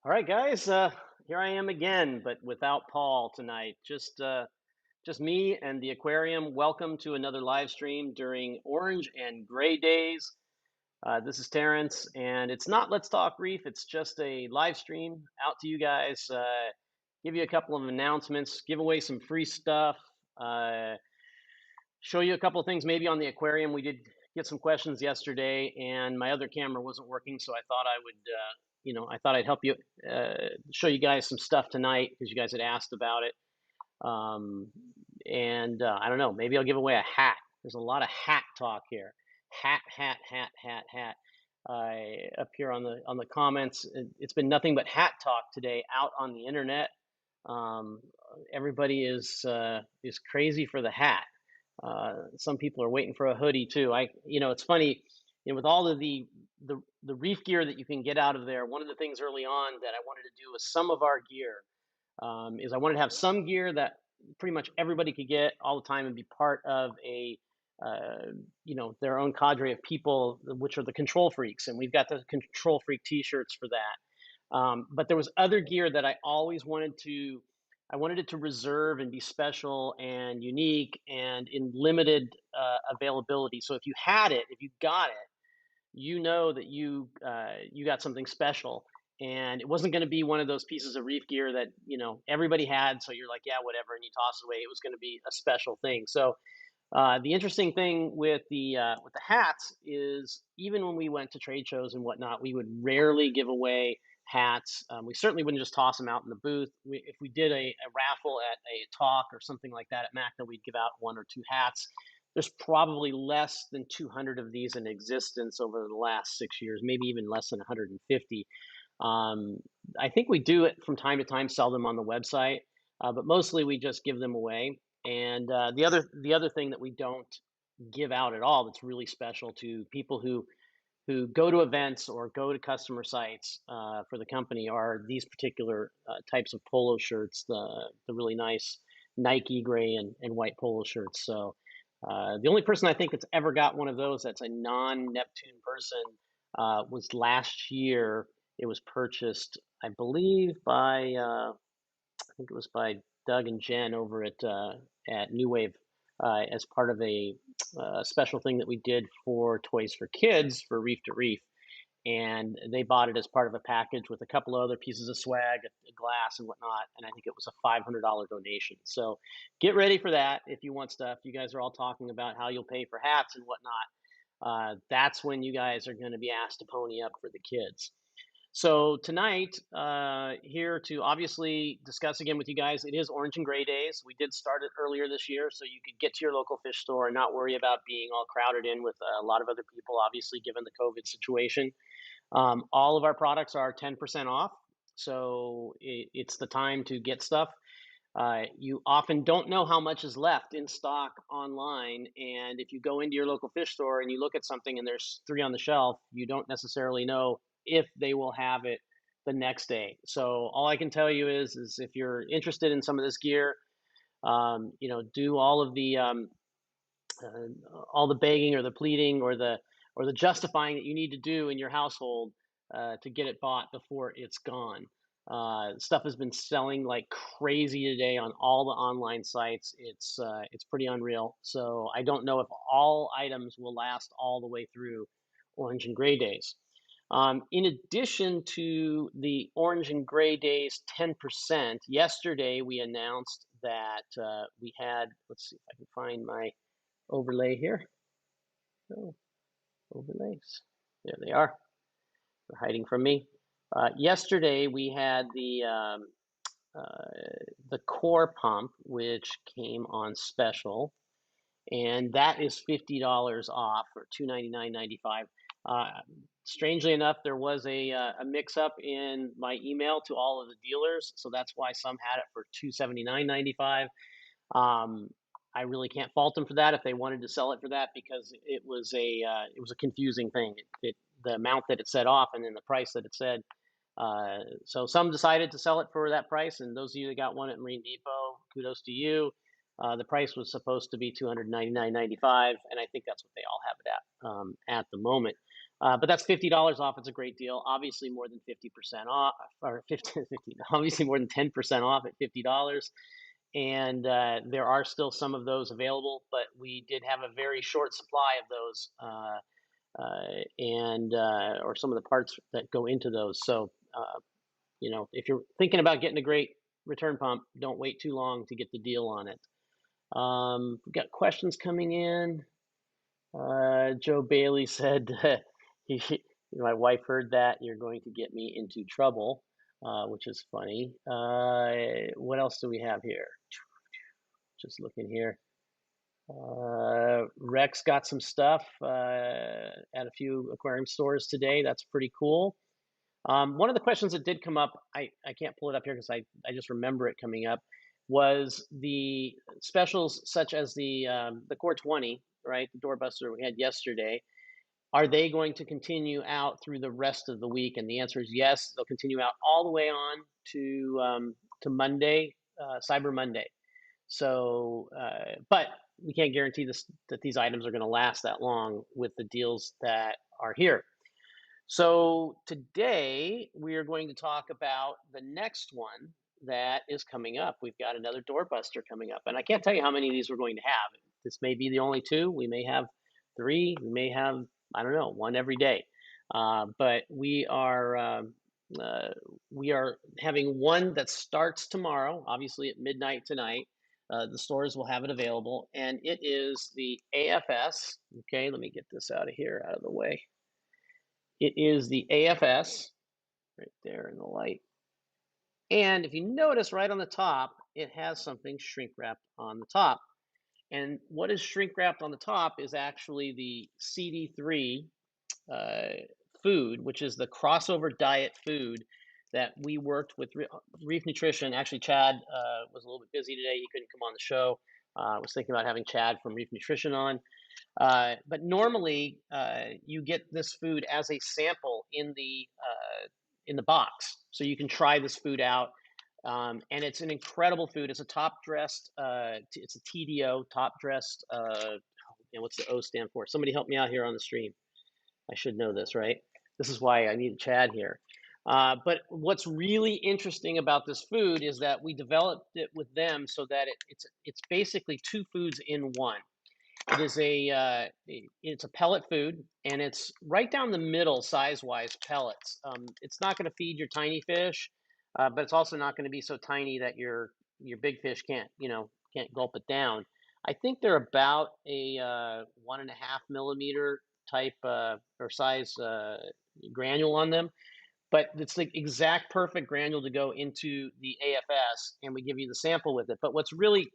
All right, guys. Here I am again, but without Paul tonight. Just me and the Aquarium. Welcome to another live stream during Orange and Gray Days. This is Terence, and it's not Let's Talk Reef. It's just a live stream out to you guys. Give you a couple of announcements. Give away some free stuff. Uh, Show you a couple of things maybe on the aquarium. We did get some questions yesterday, and my other camera wasn't working, so I thought I would, I thought I'd help you show you guys some stuff tonight because you guys had asked about it. Um, and I don't know, maybe I'll give away a hat. There's a lot of hat talk here. Hat, hat, hat, hat, hat. Up here on the comments, it's been nothing but hat talk today out on the internet. Um, Everybody is crazy for the hat. Some people are waiting for a hoodie too. It's funny, with all of the reef gear that you can get out of there. One of the things early on that I wanted to do with some of our gear is I wanted to have some gear that pretty much everybody could get all the time and be part of their own cadre of people, which are the control freaks, and we've got the control freak T-shirts for that. But there was other gear that I always wanted to. I wanted it to reserve and be special and unique and in limited availability. So if you had it, if you got it, you know that you got something special, and it wasn't going to be one of those pieces of reef gear that everybody had, so you're like, yeah, whatever, and you toss it away. It was going to be a special thing. So the interesting thing with the hats is, even when we went to trade shows and whatnot, we would rarely give away hats. We certainly wouldn't just toss them out in the booth. If we did a raffle at a talk or something like that at MACNA, we'd give out one or two hats. There's probably less than 200 of these in existence over the last 6 years, maybe even less than 150. Um, I think we do it from time to time, sell them on the website, but mostly we just give them away. And the other thing that we don't give out at all that's really special to people who go to events or go to customer sites for the company are these particular types of polo shirts, the really nice Nike gray and white polo shirts. So the only person I think that's ever got one of those that's a non-Neptune person was last year. It was purchased, I believe, by I think it was by Doug and Jen over at New Wave as part of a special thing that we did for Toys for Kids for Reef to Reef. And they bought it as part of a package with a couple of other pieces of swag, a glass and whatnot. And I think it was a $500 donation. So get ready for that if you want stuff. You guys are all talking about how you'll pay for hats and whatnot. That's when you guys are going to be asked to pony up for the kids. So tonight, here to obviously discuss again with you guys, it is Orange and Gray Days. We did start it earlier this year, so you could get to your local fish store and not worry about being all crowded in with a lot of other people, obviously, given the COVID situation. All of our products are 10% off, so it's the time to get stuff. You often don't know how much is left in stock online, and if you go into your local fish store and you look at something and there's three on the shelf, you don't necessarily know if they will have it the next day. So all I can tell you is if you're interested in some of this gear, do all the begging or the pleading or the justifying that you need to do in your household to get it bought before it's gone. Stuff has been selling like crazy today on all the online sites. It's pretty unreal. So I don't know if all items will last all the way through Orange and Gray Days. In addition to the Orange and Gray Days 10%, yesterday we announced that we had, let's see if I can find my overlay here. Oh, overlays. There they are. They're hiding from me. Yesterday we had the core pump, which came on special, and that is $50 off or $299.95. Strangely enough, there was a mix-up in my email to all of the dealers, so that's why some had it for $279.95. I really can't fault them for that if they wanted to sell it for that, because it was a confusing thing. The amount that it said off and then the price that it said. So some decided to sell it for that price, and those of you that got one at Marine Depot, kudos to you. The price was supposed to be $299.95, and I think that's what they all have it at the moment. But that's $50 off. It's a great deal. Obviously, more than 50% off, or 50, obviously more than 10% off at $50. And there are still some of those available, but we did have a very short supply of those, and or some of the parts that go into those. So, if you're thinking about getting a great return pump, don't wait too long to get the deal on it. We've got questions coming in. Joe Bailey said, my wife heard that, you're going to get me into trouble, which is funny. What else do we have here? Just looking here. Rex got some stuff at a few aquarium stores today. That's pretty cool. One of the questions that did come up, I can't pull it up here because I just remember it coming up, was the specials such as the Core 20, right? The doorbuster we had yesterday. Are they going to continue out through the rest of the week? And the answer is yes. They'll continue out all the way on to Monday, Cyber Monday. So, but we can't guarantee that these items are going to last that long with the deals that are here. So today we are going to talk about the next one that is coming up. We've got another doorbuster coming up, and I can't tell you how many of these we're going to have. This may be the only two. We may have three. We may have, I don't know, one every day. But we are having one that starts tomorrow, obviously at midnight tonight. The stores will have it available, and it is the AFS. Okay, let me get this out of the way. It is the AFS right there in the light. And if you notice right on the top, it has something shrink wrapped on the top. And what is shrink wrapped on the top is actually the CD3 food, which is the crossover diet food that we worked with Reef Nutrition. Actually, Chad was a little bit busy today. He couldn't come on the show. I was thinking about having Chad from Reef Nutrition on. But normally, you get this food as a sample in the box, so you can try this food out. And it's an incredible food. It's a top dressed. It's a TDO, top dressed. And what's the O stand for? Somebody help me out here on the stream. I should know this, right? This is why I need Chad here. But what's really interesting about this food is that we developed it with them so that it's basically two foods in one. It is it's a pellet food, and it's right down the middle size-wise pellets. It's not going to feed your tiny fish, but it's also not going to be so tiny that your big fish can't gulp it down. I think they're about a 1.5 millimeter type or size granule on them, but it's the exact perfect granule to go into the AFS, and we give you the sample with it. But what's really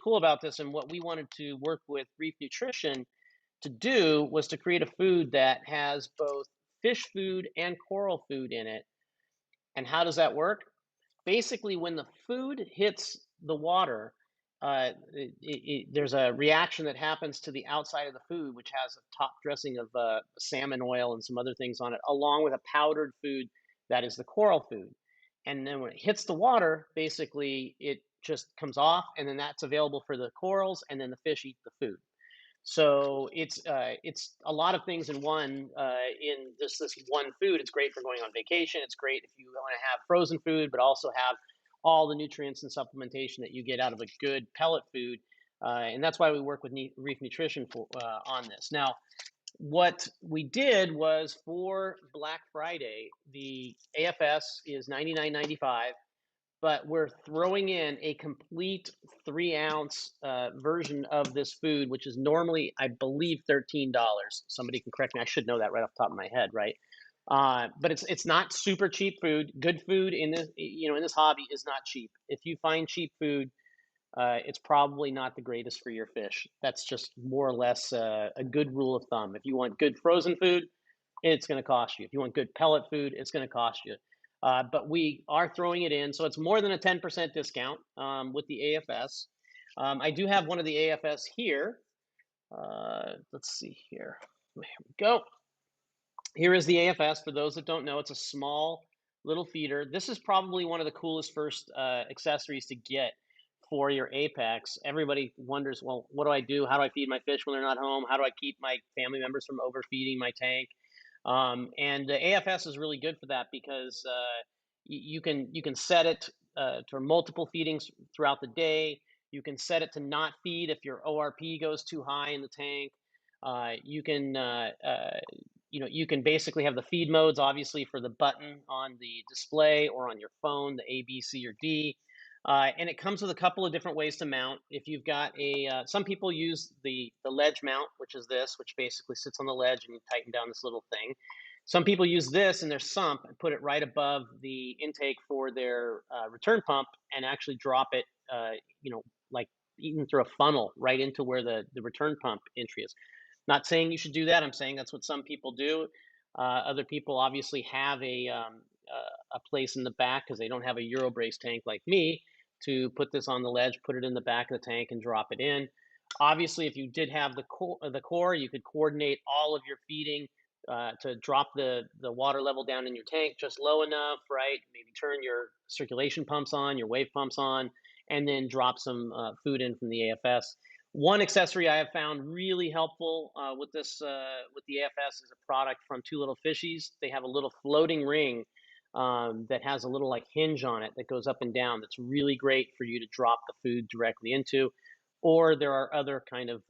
cool about this, and what we wanted to work with Reef Nutrition to do, was to create a food that has both fish food and coral food in it. And how does that work? Basically, when the food hits the water, there's a reaction that happens to the outside of the food, which has a top dressing of salmon oil and some other things on it, along with a powdered food that is the coral food. And then when it hits the water, basically it just comes off, and then that's available for the corals, and then the fish eat the food. So it's a lot of things in one, in this one food. It's great for going on vacation. It's great if you want to have frozen food, but also have all the nutrients and supplementation that you get out of a good pellet food. And that's why we work with Reef Nutrition on this. Now, what we did was, for Black Friday, the AFS is $99.95. But we're throwing in a complete 3-ounce version of this food, which is normally, I believe, $13. Somebody can correct me. I should know that right off the top of my head, right? But it's not super cheap food. Good food in this hobby is not cheap. If you find cheap food, it's probably not the greatest for your fish. That's just more or less a good rule of thumb. If you want good frozen food, it's going to cost you. If you want good pellet food, it's going to cost you. But we are throwing it in, so it's more than a 10% discount with the AFS. I do have one of the AFS here. Let's see here. There we go. Here is the AFS. For those that don't know, it's a small little feeder. This is probably one of the coolest first accessories to get for your Apex. Everybody wonders, well, what do I do? How do I feed my fish when they're not home? How do I keep my family members from overfeeding my tank? And the AFS is really good for that because you can set it for multiple feedings throughout the day. You can set it to not feed if your ORP goes too high in the tank. You can you can basically have the feed modes, obviously, for the button on the display or on your phone, the A, B, C, or D. And it comes with a couple of different ways to mount. If you've got some people use the ledge mount, which is this, which basically sits on the ledge and you tighten down this little thing. Some people use this in their sump and put it right above the intake for their return pump and actually drop it, like even through a funnel right into where the return pump entry is. Not saying you should do that. I'm saying that's what some people do. Other people obviously have a place in the back because they don't have a Eurobrace tank like me to put this on the ledge, put it in the back of the tank, and drop it in. Obviously, if you did have the core, you could coordinate all of your feeding to drop the water level down in your tank just low enough, right? Maybe turn your circulation pumps on, your wave pumps on, and then drop some food in from the AFS. One accessory I have found really helpful with the AFS is a product from Two Little Fishies. They have a little floating ring that has a little like hinge on it that goes up and down. That's really great for you to drop the food directly into. Or there are other kind of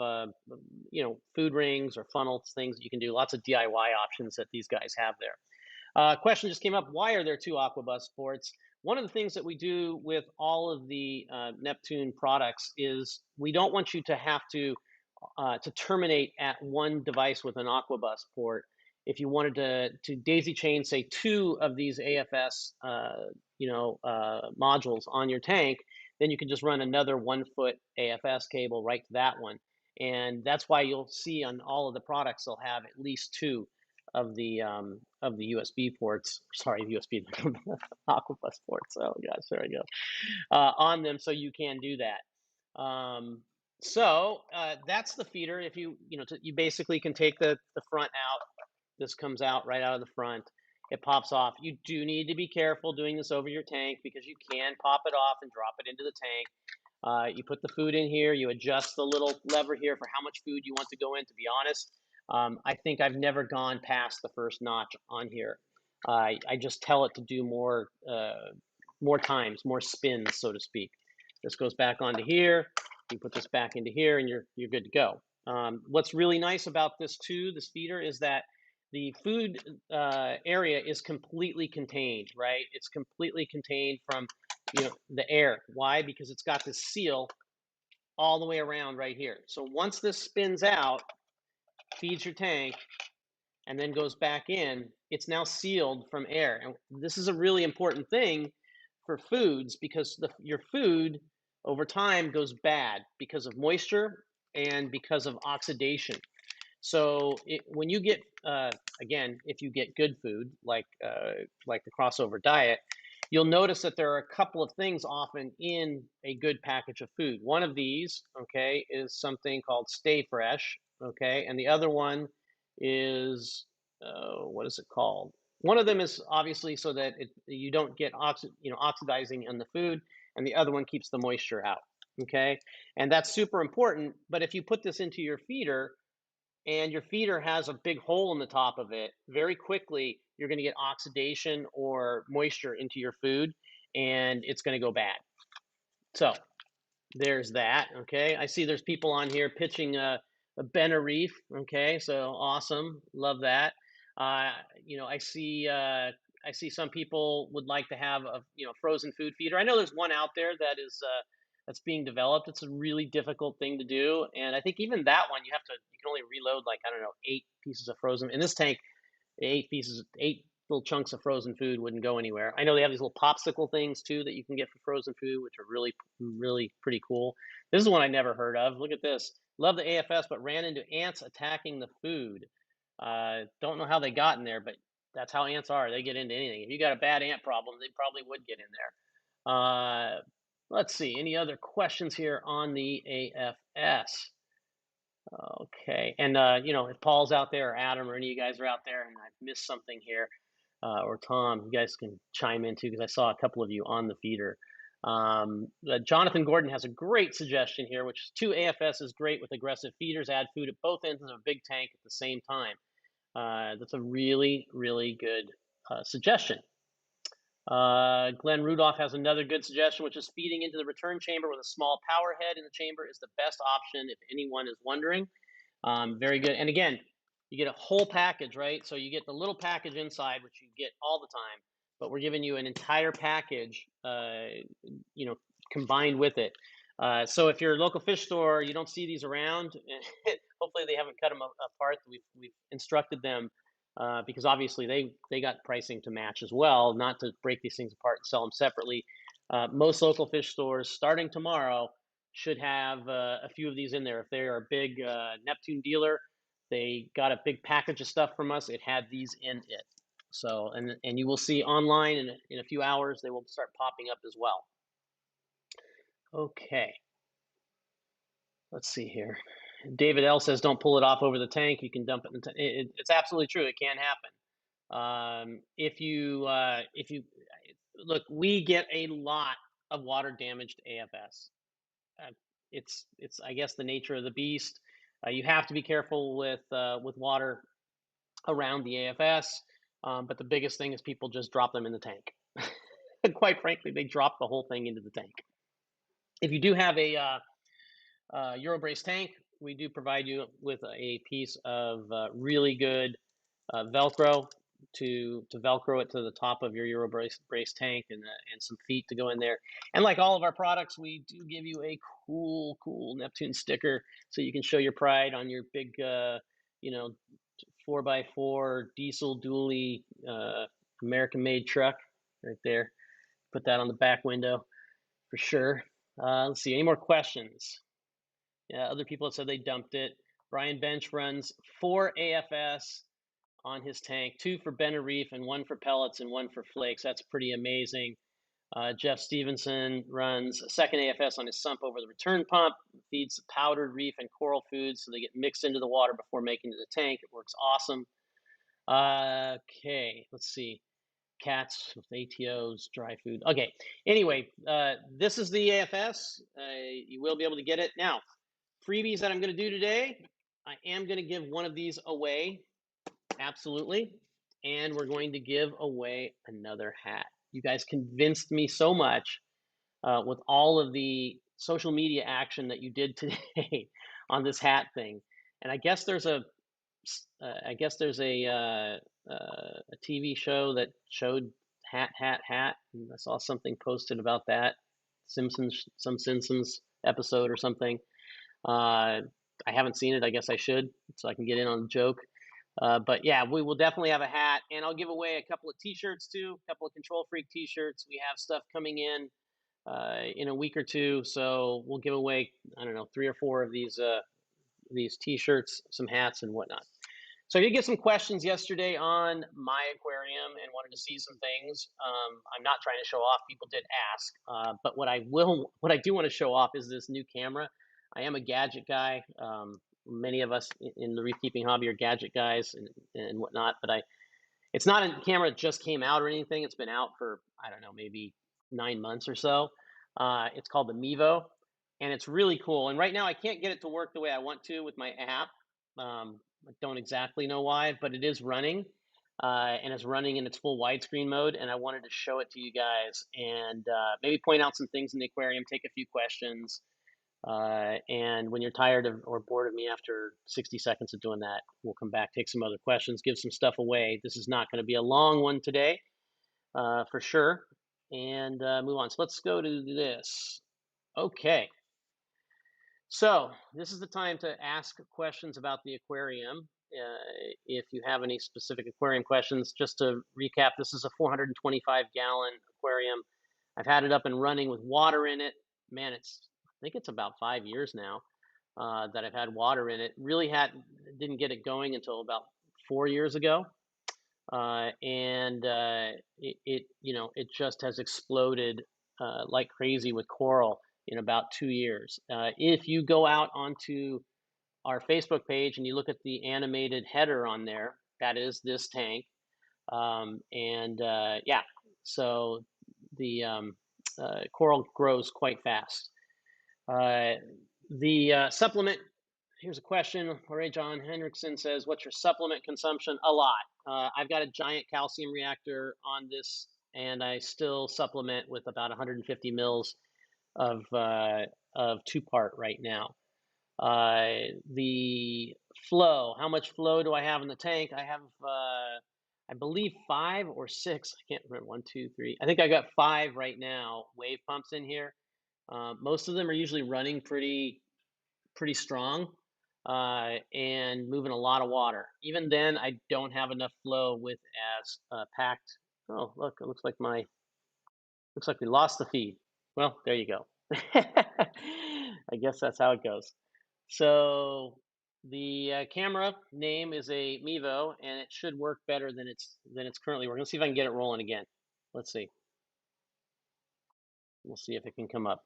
food rings or funnels things that you can do. Lots of DIY options that these guys have there. Question just came up. Why are there two Aquabus ports? One of the things that we do with all of the Neptune products is we don't want you to have to terminate at one device with an Aquabus port. If you wanted to daisy chain, say, two of these AFS modules on your tank, then you can just run another 1-foot AFS cable right to that one. And that's why you'll see on all of the products they'll have at least two of the USB ports. Sorry, USB Aquabus ports. Oh gosh, there we go. On them, so you can do that. That's the feeder. If you basically can take the front out. This comes out right out of the front. It pops off. You do need to be careful doing this over your tank because you can pop it off and drop it into the tank. You put the food in here. You adjust the little lever here for how much food you want to go in. To be honest, I think I've never gone past the first notch on here. I just tell it to do more times, more spins, so to speak. This goes back onto here. You put this back into here, and you're good to go. What's really nice about this feeder, is that the food area is completely contained, right? It's completely contained from the air. Why? Because it's got this seal all the way around right here. So once this spins out, feeds your tank, and then goes back in, it's now sealed from air. And this is a really important thing for foods because your food over time goes bad because of moisture and because of oxidation. So when you get, again, if you get good food like the crossover diet, you'll notice that there are a couple of things often in a good package of food. One of these, okay, is something called Stay Fresh, okay, and the other one is what is it called? One of them is obviously so that you don't get oxidizing in the food, and the other one keeps the moisture out. Okay, and that's super important. But if you put this into your feeder, and your feeder has a big hole in the top of it, very quickly you're going to get oxidation or moisture into your food, and it's going to go bad. So there's that. Okay, I see there's people on here pitching a Reef. Okay, so awesome, love that. I see some people would like to have a frozen food feeder. I know there's one out there that's being developed. It's a really difficult thing to do, and I think even that one you can only reload like, I don't know, 8 pieces of frozen. In this tank, 8 little chunks of frozen food wouldn't go anywhere. I know they have these little popsicle things too that you can get for frozen food, which are really, really pretty cool. This is one I never heard of. Look at this. Love the AFS, but ran into ants attacking the food. Don't know how they got in there, but that's how ants are. They get into anything. If you got a bad ant problem, they probably would get in there. Let's see. Any other questions here on the AFS? Okay. And, if Paul's out there or Adam or any of you guys are out there and I've missed something here, or Tom, you guys can chime in too, because I saw a couple of you on the feeder. Jonathan Gordon has a great suggestion here, which is 2 AFS is great with aggressive feeders. Add food at both ends of a big tank at the same time. That's a really, really good suggestion. Glenn Rudolph has another good suggestion, which is feeding into the return chamber with a small power head in the chamber is the best option if anyone is wondering. Very good. And again, you get a whole package, right? So you get the little package inside, which you get all the time, but we're giving you an entire package, you know, combined with it. So if you're a local fish store, you don't see these around. Hopefully they haven't cut them apart. We've instructed them because obviously they got pricing to match as well, not to break these things apart and sell them separately. Most local fish stores starting tomorrow should have a few of these in there. If they are a big Neptune dealer, they got a big package of stuff from us. It had these in it. So, and you will see online in a few hours, they will start popping up as well. Okay, let's see here. David L says, don't pull it off over the tank. You can dump it in the tank. It's absolutely true. It can happen. If you look, we get a lot of water damaged AFS. Uh, it's I guess the nature of the beast. You have to be careful with water around the AFS, but the biggest thing is people just drop them in the tank. Quite frankly, they drop the whole thing into the tank. If you do have a Eurobrace tank, we do provide you with a piece of really good Velcro to Velcro it to the top of your Eurobrace tank and some feet to go in there. And like all of our products, we do give you a cool Neptune sticker so you can show your pride on your big, you know, 4x4 diesel dually American-made truck right there. Put that on the back window for sure. Let's see, any more questions? Yeah, other people have said they dumped it. Brian Bench runs 4 AFS on his tank, 2 for Bena Reef and 1 for pellets and 1 for flakes. That's pretty amazing. Jeff Stevenson runs a second AFS on his sump over the return pump, feeds powdered reef and coral foods so they get mixed into the water before making to the tank. It works awesome. Okay, let's see. Cats with ATOs, dry food. Okay, anyway, this is the AFS. You will be able to get it. Now, freebies that I'm going to do today, I am going to give one of these away, absolutely. And we're going to give away another hat. You guys convinced me so much with all of the social media action that you did today on this hat thing. And I guess there's a TV show that showed hat. And I saw something posted about that some Simpsons episode or something. I haven't seen it. I guess I should, so I can get in on the joke. But yeah, we will definitely have a hat, and I'll give away a couple of T-shirts too, a couple of Control Freak T-shirts. We have stuff coming in a week or two, so we'll give away, I don't know, 3 or 4 of these T-shirts, some hats, and whatnot. So I did get some questions yesterday on my aquarium and wanted to see some things. I'm not trying to show off. People did ask, but what I do want to show off is this new camera. I am a gadget guy. Many of us in the reef keeping hobby are gadget guys and whatnot. But it's not a camera that just came out or anything. It's been out for, I don't know, maybe 9 months or so. It's called the Mevo, and it's really cool. And right now I can't get it to work the way I want to with my app. I don't exactly know why, but it is running, and it's running in its full widescreen mode. And I wanted to show it to you guys and maybe point out some things in the aquarium, take a few questions. And when you're tired of or bored of me after 60 seconds of doing that, we'll come back, take some other questions, give some stuff away. This is not going to be a long one today, for sure, and move on. So let's go to this. Okay. So this is the time to ask questions about the aquarium. If you have any specific aquarium questions, just to recap, this is a 425-gallon aquarium. I've had it up and running with water in it. Man, I think it's about 5 years now that I've had water in it. Really didn't get it going until about 4 years ago. It just has exploded like crazy with coral in about 2 years. If you go out onto our Facebook page and you look at the animated header on there, that is this tank. Yeah, so the coral grows quite fast. The supplement Here's a question. All right, John Hendrickson says, "What's your supplement consumption?" A lot. I've got a giant calcium reactor on this, and I still supplement with about 150 mils of two-part right now. The flow, how much flow do I have in the tank? I have, I believe, 5 or 6. I can't remember. One, two, three. I think I got 5 right now. Wave pumps in here. Most of them are usually running pretty strong and moving a lot of water. Even then, I don't have enough flow with as packed. Oh, look! It looks like we lost the feed. Well, there you go. I guess that's how it goes. So the camera name is a Mevo, and it should work better than it's currently working. Let's see if I can get it rolling again. Let's see. We'll see if it can come up.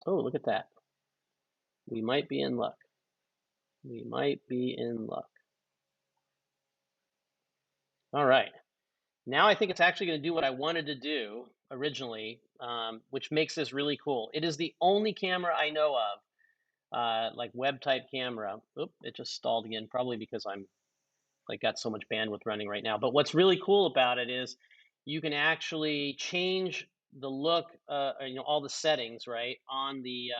Oh, look at that. We might be in luck. We might be in luck. All right. Now I think it's actually going to do what I wanted to do originally, which makes this really cool. It is the only camera I know of, like web type camera. Oop, it just stalled again, probably because I'm like got so much bandwidth running right now. But what's really cool about it is you can actually change the look, all the settings, right, on the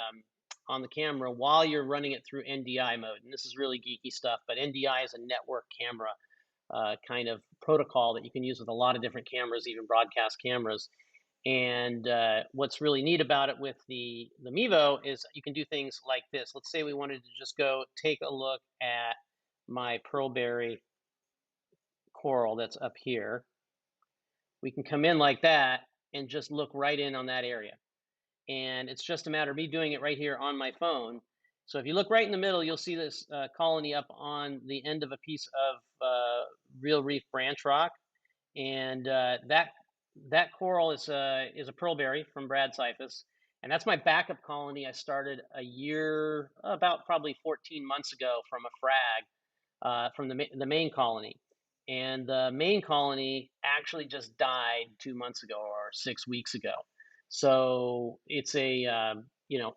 camera while you're running it through NDI mode. And this is really geeky stuff, but NDI is a network camera kind of protocol that you can use with a lot of different cameras, even broadcast cameras. And what's really neat about it with the Mevo is you can do things like this. Let's say we wanted to just go take a look at my pearlberry coral that's up here. We can come in like that and just look right in on that area. And it's just a matter of me doing it right here on my phone. So if you look right in the middle, you'll see this colony up on the end of a piece of real reef branch rock, and that coral is a pearlberry from Brad Cyphus, and that's my backup colony. I started a year, about probably 14 months ago, from a frag from the main colony, and the main colony actually just died 2 months ago or 6 weeks ago. So it's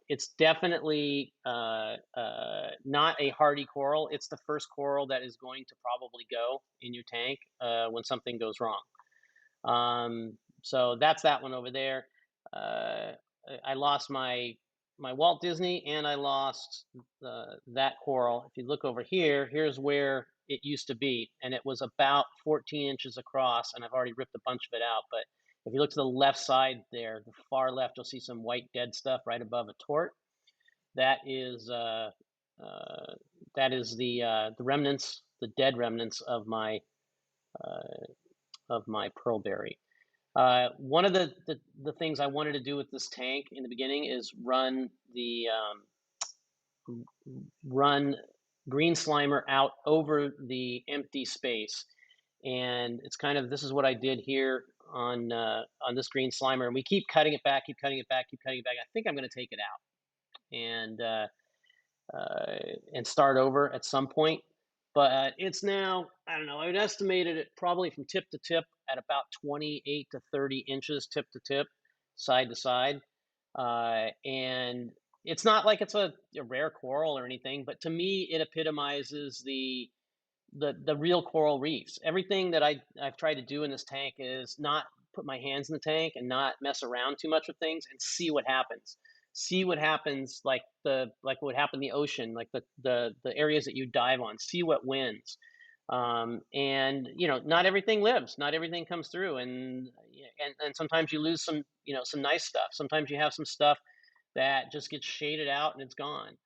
it's definitely not a hardy coral. It's the first coral that is going to probably go in your tank when something goes wrong. So that's that one over there. Uh, I lost my Walt Disney, and I lost that coral. If you look over here, here's where it used to be, and it was about 14 inches across, and I've already ripped a bunch of it out. But if you look to the left side there, the far left, you'll see some white dead stuff right above a tort. That is the remnants, the dead remnants of my pearlberry. One of the things I wanted to do with this tank in the beginning is run green slimer out over the empty space, and it's kind of, this is what I did here on this green slimer, and we keep cutting it back, keep cutting it back, keep cutting it back. I think I'm going to take it out and start over at some point. But it's now, I don't know, I would estimate it probably from tip to tip at about 28 to 30 inches tip to tip, side to side. And it's not like it's a rare coral or anything, but to me, it epitomizes the real coral reefs. Everything that I've tried to do in this tank is not put my hands in the tank and not mess around too much with things and see what happens. See what happens, like what happened in the ocean, like the areas that you dive on. See what wins. And not everything lives, not everything comes through, and sometimes you lose some nice stuff. Sometimes you have some stuff that just gets shaded out and it's gone.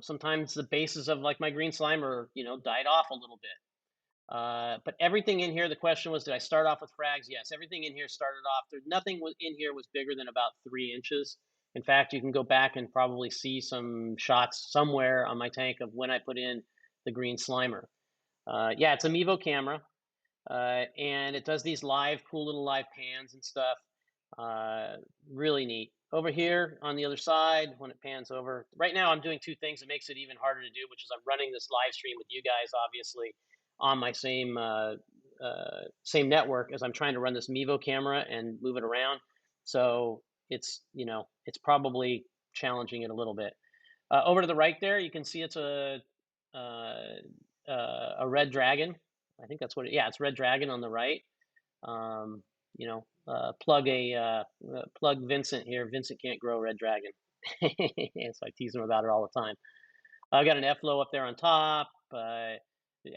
Sometimes the bases of like my green slimer, died off a little bit. But everything in here, the question was, did I start off with frags? Yes, everything in here started off. Nothing was in here was bigger than about 3 inches. In fact, you can go back and probably see some shots somewhere on my tank of when I put in the green slimer. Yeah, it's a Mevo camera, and it does these cool little live pans and stuff. Really neat. Over here on the other side, when it pans over, right now I'm doing two things that makes it even harder to do, which is I'm running this live stream with you guys, obviously, on my same network as I'm trying to run this Mevo camera and move it around. So it's probably challenging it a little bit. Over to the right there, you can see it's uh, a red dragon. I think that's what yeah, it's red dragon on the right. Um, plug Vincent here. Vincent can't grow red dragon. So I tease him about it all the time. I got an F-low up there on top.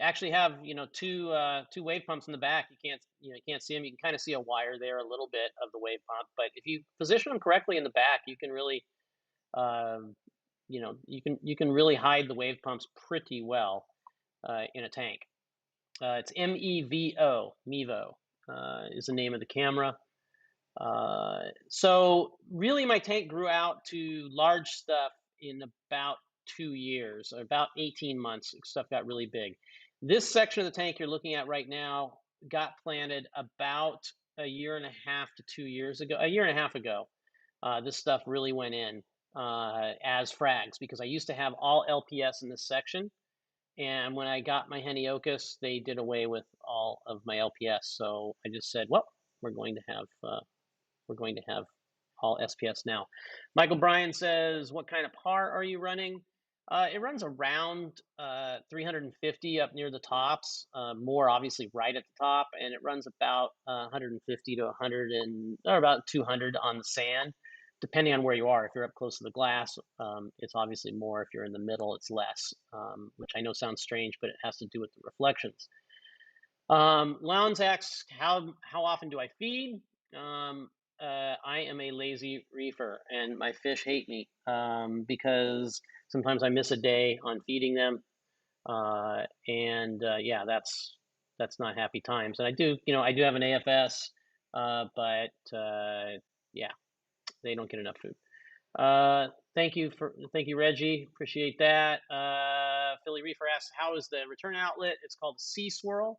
Actually have two wave pumps in the back. You can't see them. You can kind of see a wire there, a little bit of the wave pump. But if you position them correctly in the back, you can really um, you can really hide the wave pumps pretty well in a tank. It's MEVO, Mevo is the name of the camera. So really my tank grew out to large stuff in about 2 years, or about 18 months. Stuff got really big. This section of the tank you're looking at right now got planted about a year and a half to 2 years ago. A year and a half ago, this stuff really went in as frags because I used to have all LPS in this section. And when I got my Heniocus, they did away with all of my LPS. So I just said, well, we're going to have all SPS now. Michael Bryan says, what kind of par are you running? It runs around 350 up near the tops, more obviously right at the top, and it runs about 150 to 100 or about 200 on the sand, depending on where you are. If you're up close to the glass, it's obviously more. If you're in the middle, it's less, which I know sounds strange, but it has to do with the reflections. Lowndes asks, how often do I feed? I am a lazy reefer, and my fish hate me because sometimes I miss a day on feeding them, yeah, that's not happy times. And I do have an AFS, but yeah, they don't get enough food. Thank you, Reggie. Appreciate that. Philly Reefer asks, how is the return outlet? It's called Sea Swirl.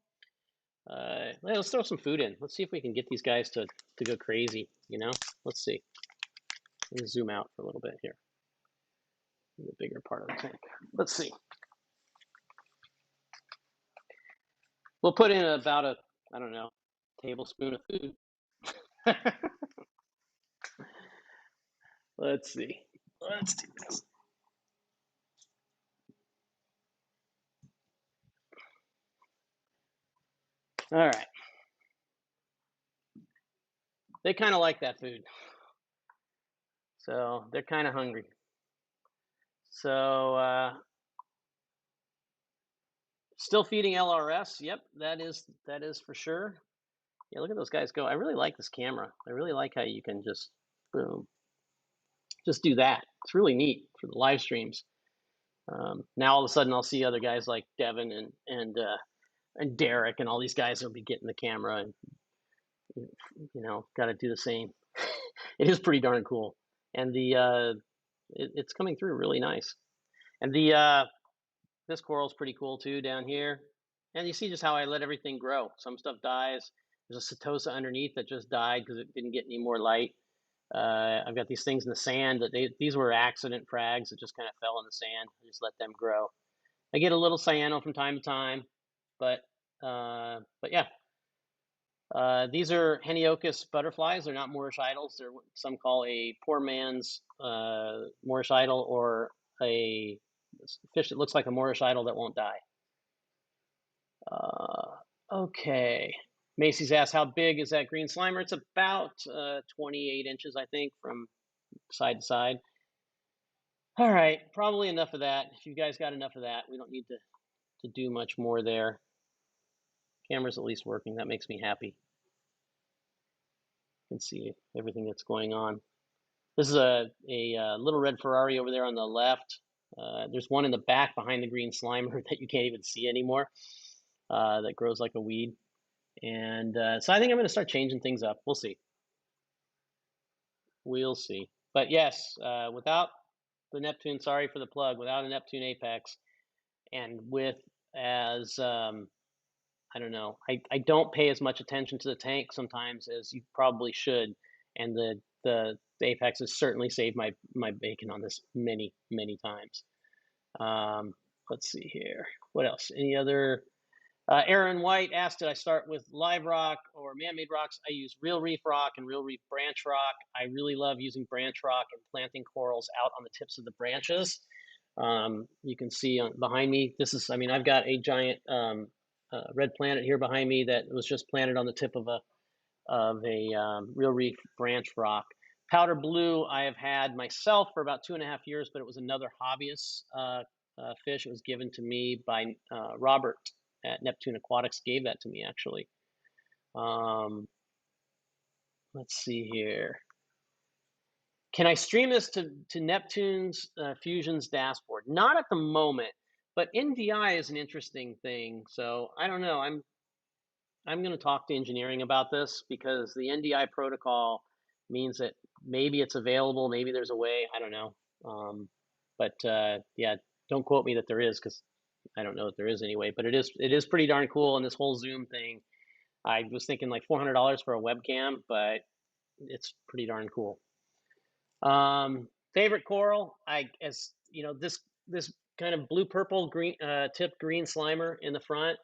Let's throw some food in. Let's see if we can get these guys to go crazy, Let's see. Let me zoom out for a little bit here. The bigger part of the tank. Let's see. We'll put in about I don't know, tablespoon of food. Let's see. Let's do this. All right. They kind of like that food. So they're kind of hungry. So still feeding LRS. Yep, that is for sure. Yeah, look at those guys go. I really like this camera. I really like how you can just boom, just do that. It's really neat for the live streams. Now all of a sudden I'll see other guys like Devin and Derek and all these guys will be getting the camera and got to do the same. It is pretty darn cool, and it's coming through really nice. And this coral's pretty cool too down here. And you see just how I let everything grow. Some stuff dies. There's a Setosa underneath that just died because it didn't get any more light. I've got these things in the sand these were accident frags that just kind of fell in the sand. I just let them grow. I get a little cyano from time to time, but yeah. These are Heniocus butterflies. They're not Moorish idols. They're what some call a poor man's Moorish idol, or a fish that looks like a Moorish idol that won't die. Okay. Macy's asked, how big is that green slimer? It's about 28 inches, I think, from side to side. All right, probably enough of that. If you guys got enough of that, we don't need to do much more there. Camera's at least working. That makes me happy. You can see everything that's going on. This is a little red Ferrari over there on the left. There's one in the back behind the green slimer that you can't even see anymore, that grows like a weed. And so I think I'm going to start changing things up. We'll see. We'll see. But yes, without the Neptune, sorry for the plug, without a Neptune Apex, and with as I don't know, I don't pay as much attention to the tank sometimes as you probably should, and the Apex has certainly saved my bacon on this many times. Let's see here. What else? Any other Aaron White asked, did I start with live rock or man-made rocks? I use real reef rock and real reef branch rock. I really love using branch rock and planting corals out on the tips of the branches. You can see behind me, this is, I mean, I've got a giant red planet here behind me that was just planted on the tip of a real reef branch rock. Powder blue I have had myself for about 2.5 years, but it was another hobbyist fish. It was given to me by Robert at Neptune Aquatics, gave that to me actually. Let's see here. Can I stream this to Neptune's Fusion's dashboard? Not at the moment, but NDI is an interesting thing. So I don't know. I'm going to talk to engineering about this because the NDI protocol means that maybe it's available, maybe there's a way. I don't know. Yeah, don't quote me that there is because I don't know that there is anyway. But it is pretty darn cool. And this whole Zoom thing, I was thinking like $400 for a webcam, but it's pretty darn cool. Favorite coral, as you know, this kind of blue purple green tipped green slimer in the front.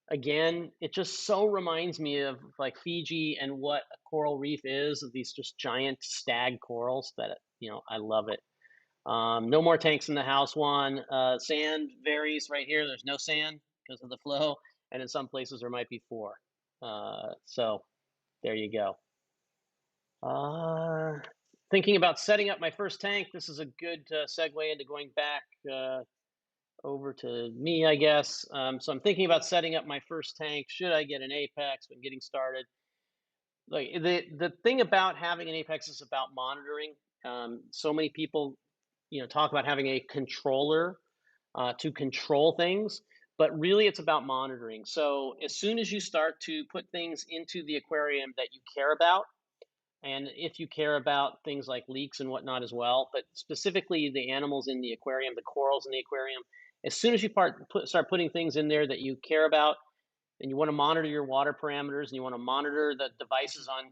Again, it just so reminds me of like Fiji and what a coral reef is, of these just giant stag corals that, you know, I love it. No more tanks in the house one. Sand varies right here. There's no sand because of the flow. And in some places there might be 4. So there you go. Thinking about setting up my first tank. This is a good segue into going back over to me, I guess. So I'm thinking about setting up my first tank. Should I get an Apex when getting started? Like the thing about having an Apex is about monitoring. So many people, you know, talk about having a controller to control things, but really it's about monitoring. So as soon as you start to put things into the aquarium that you care about, and if you care about things like leaks and whatnot as well, but specifically the animals in the aquarium, the corals in the aquarium, as soon as you start putting things in there that you care about, and you want to monitor your water parameters, and you want to monitor the devices on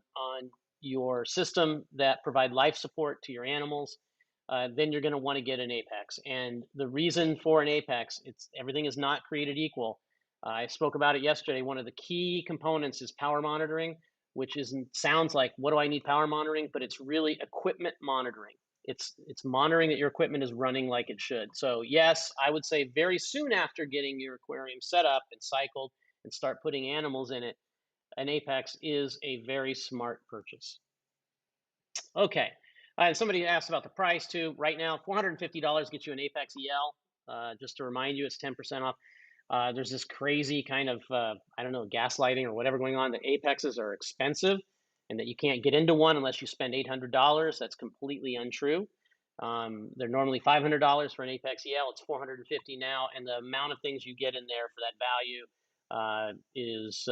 your system that provide life support to your animals, then you're going to want to get an Apex. And the reason for an Apex, it's everything is not created equal. I spoke about it yesterday. One of the key components is power monitoring, which sounds like, what do I need power monitoring? But it's really equipment monitoring. It's monitoring that your equipment is running like it should. So yes, I would say very soon after getting your aquarium set up and cycled and start putting animals in it, an Apex is a very smart purchase. Okay. And somebody asked about the price too. Right now, $450 gets you an Apex EL. Just to remind you, it's 10% off. There's this crazy kind of, I don't know, gaslighting or whatever going on, that Apexes are expensive and that you can't get into one unless you spend $800. That's completely untrue. They're normally $500 for an Apex EL. It's $450 now, and the amount of things you get in there for that value is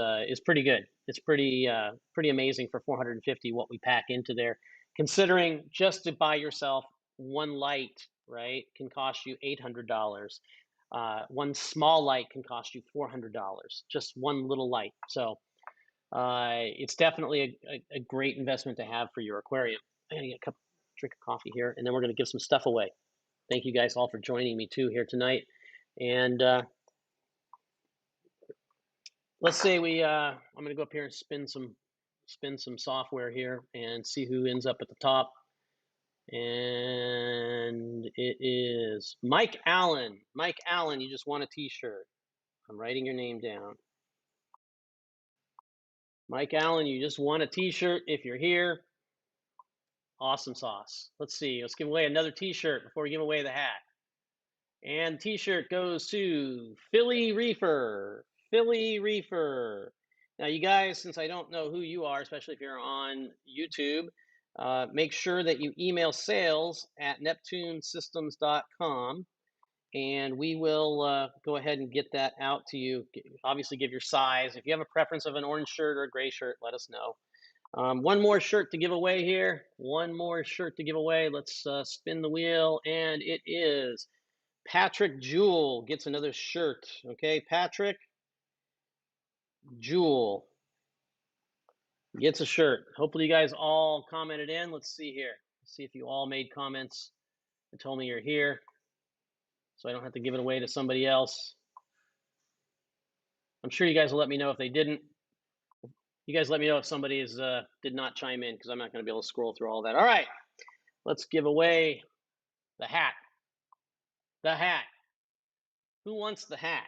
pretty good. It's pretty amazing for $450 what we pack into there. Considering just to buy yourself one light, right, can cost you $800. One small light can cost you $400. Just one little light. So it's definitely a great investment to have for your aquarium. I'm gonna get a drink of coffee here, and then we're gonna give some stuff away. Thank you guys all for joining me too here tonight. And let's say I'm gonna go up here and spin some software here and see who ends up at the top. And it is Mike Allen. Mike Allen, you just won a t-shirt. I'm writing your name down. Mike Allen, you just won a t-shirt. If you're here, awesome sauce. Let's see. Let's give away another t-shirt before we give away the hat. And t-shirt goes to Philly Reefer. Philly Reefer. Now, you guys, since I don't know who you are, especially if you're on YouTube, make sure that you email sales@neptunesystems.com, and we will go ahead and get that out to you. Obviously, give your size. If you have a preference of an orange shirt or a gray shirt, let us know. One more shirt to give away here. One more shirt to give away. Let's spin the wheel, and it is Patrick Jewell gets another shirt. Okay, Patrick Jewell gets a shirt. Hopefully you guys all commented in. Let's see here. Let's see if you all made comments and told me you're here, so I don't have to give it away to somebody else. I'm sure you guys will let me know if they didn't. You guys let me know if somebody did not chime in because I'm not going to be able to scroll through all that. All right, let's give away the hat. The hat. Who wants the hat?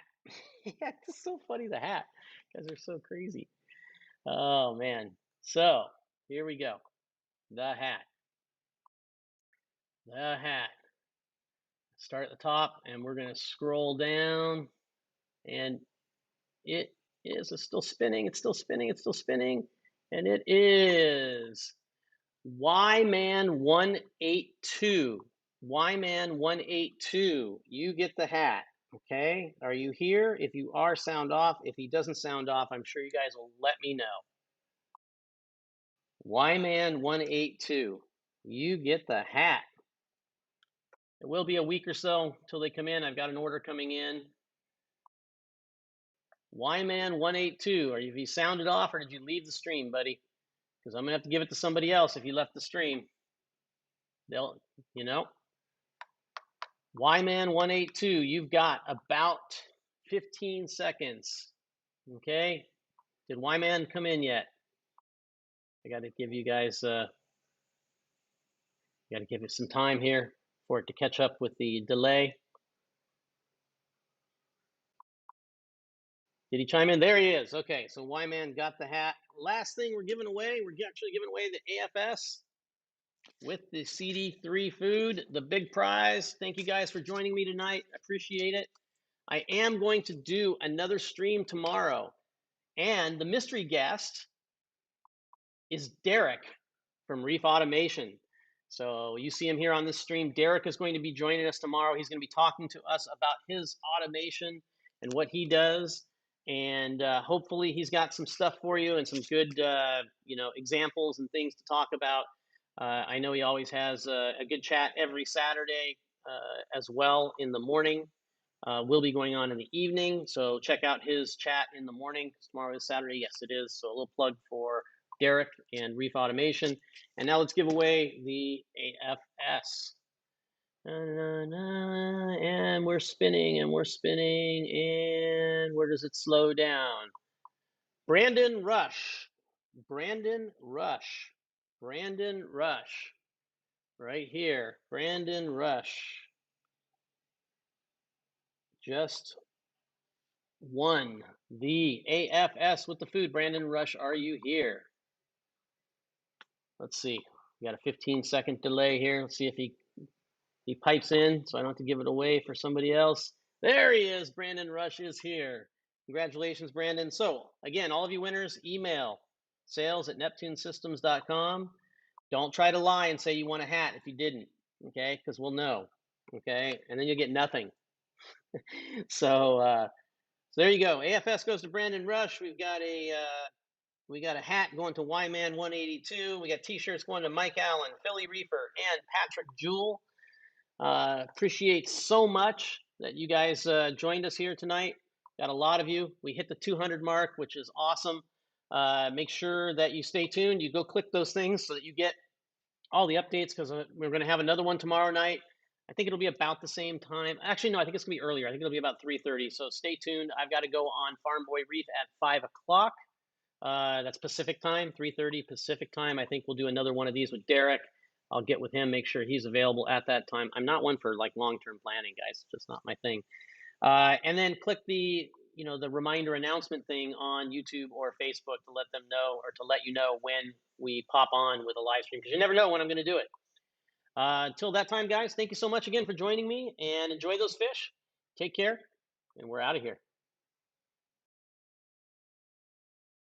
Yeah, it's so funny. The hat. You guys are so crazy. Oh man. So here we go. The hat. The hat. Start at the top, and we're going to scroll down, and it is it's still spinning. It's still spinning. It's still spinning, and it is Yman182. Yman182. You get the hat. Okay. Are you here? If you are, sound off. If he doesn't sound off, I'm sure you guys will let me know. Yman182. You get the hat. It will be a week or so till they come in. I've got an order coming in. Yman182. Are you sounded off or did you leave the stream, buddy? Because I'm gonna have to give it to somebody else if you left the stream. They'll, you know. Yman182, you've got about 15 seconds. Okay. Did Yman come in yet? I got to give you guys, got to give it some time here for it to catch up with the delay. Did he chime in? There he is. Okay, so Yman got the hat. Last thing we're giving away, we're actually giving away the AFS with the CD3 food, the big prize. Thank you guys for joining me tonight. Appreciate it. I am going to do another stream tomorrow, and the mystery guest is Derek from Reef Automation. So you see him here on this stream. Derek is going to be joining us tomorrow. He's going to be talking to us about his automation and what he does. And hopefully he's got some stuff for you and some good, examples and things to talk about. I know he always has a good chat every Saturday as well in the morning. Will be going on in the evening, so check out his chat in the morning. Tomorrow is Saturday. Yes, it is. So a little plug for Derek and Reef Automation. And now let's give away the AFS. And we're spinning and we're spinning. And where does it slow down? Brandon Rush. Brandon Rush. Brandon Rush. Right here. Brandon Rush. Just won the AFS with the food. Brandon Rush, are you here? Let's see. We got a 15-second delay here. Let's see if he pipes in so I don't have to give it away for somebody else. There he is. Brandon Rush is here. Congratulations, Brandon. So, again, all of you winners, email sales@neptunesystems.com. Don't try to lie and say you want a hat if you didn't, okay? Because we'll know, okay? And then you'll get nothing. So there you go. AFS goes to Brandon Rush. We've got a hat going to Yman182. We got T-shirts going to Mike Allen, Philly Reefer, and Patrick Jewell. Appreciate so much that you guys joined us here tonight. Got a lot of you. We hit the 200 mark, which is awesome. Make sure that you stay tuned. You go click those things so that you get all the updates because we're going to have another one tomorrow night. I think it'll be about the same time. Actually, no, I think it's going to be earlier. I think it'll be about 3:30. So stay tuned. I've got to go on Farm Boy Reef at 5 o'clock. That's Pacific time, 3:30 Pacific time. I think we'll do another one of these with Derek. I'll get with him, make sure he's available at that time. I'm not one for like long-term planning, guys. It's just not my thing. And then click the reminder announcement thing on YouTube or Facebook to let them know or to let you know when we pop on with a live stream because you never know when I'm going to do it. Until that time, guys, thank you so much again for joining me and enjoy those fish. Take care, and we're out of here.